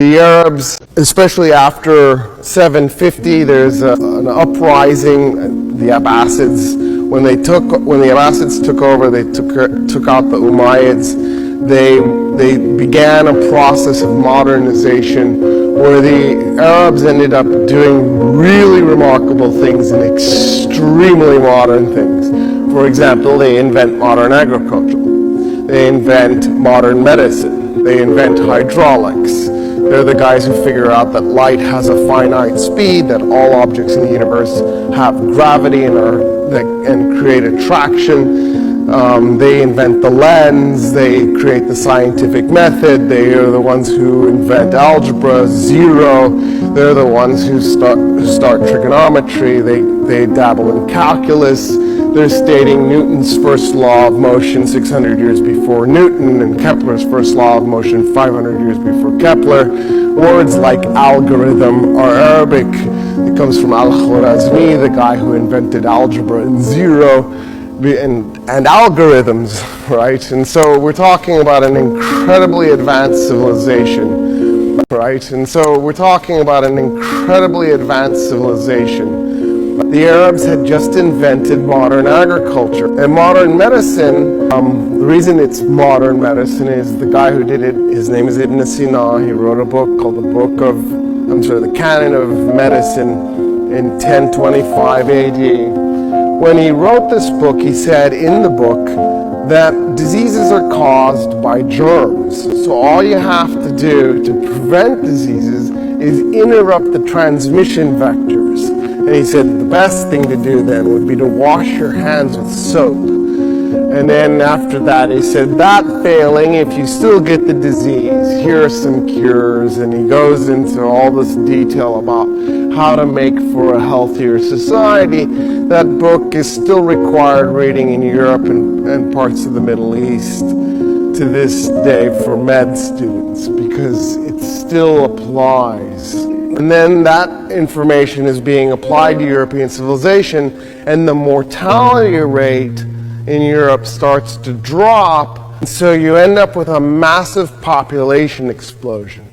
The Arabs, especially after 750, there's an uprising. The Abbasids, when the Abbasids took over, they took out the Umayyads. They began a process of modernization where the Arabs ended up doing really remarkable things and extremely modern things. For example, they invent modern agriculture. They invent modern medicine. They invent hydraulics. They're the guys who figure out that light has a finite speed, that all objects in the universe have gravity and create attraction. They invent the lens, they create the scientific method, they are the ones who invent algebra, zero. They're the ones who start trigonometry, they dabble in calculus. They're stating Newton's first law of motion 600 years before Newton and Kepler's first law of motion 500 years before Kepler. Words like algorithm are Arabic. It comes from Al-Khwarizmi, the guy who invented algebra and zero and algorithms, right? And so we're talking about an incredibly advanced civilization, right? And so we're talking about an incredibly advanced civilization. The Arabs had just invented modern agriculture and modern medicine. The reason it's modern medicine is the guy who did it, his name is Ibn Sina. He wrote a book called the Canon of Medicine in 1025 AD. When he wrote this book, he said in the book that diseases are caused by germs. So all you have to do to prevent diseases is interrupt the transmission vectors. And he said the best thing to do then would be to wash your hands with soap. And then after that, he said, that failing, if you still get the disease, here are some cures. And he goes into all this detail about how to make for a healthier society. That book is still required reading in Europe and parts of the Middle East to this day for med students because it still applies. And then that information is being applied to European civilization, and the mortality rate in Europe starts to drop. So you end up with a massive population explosion.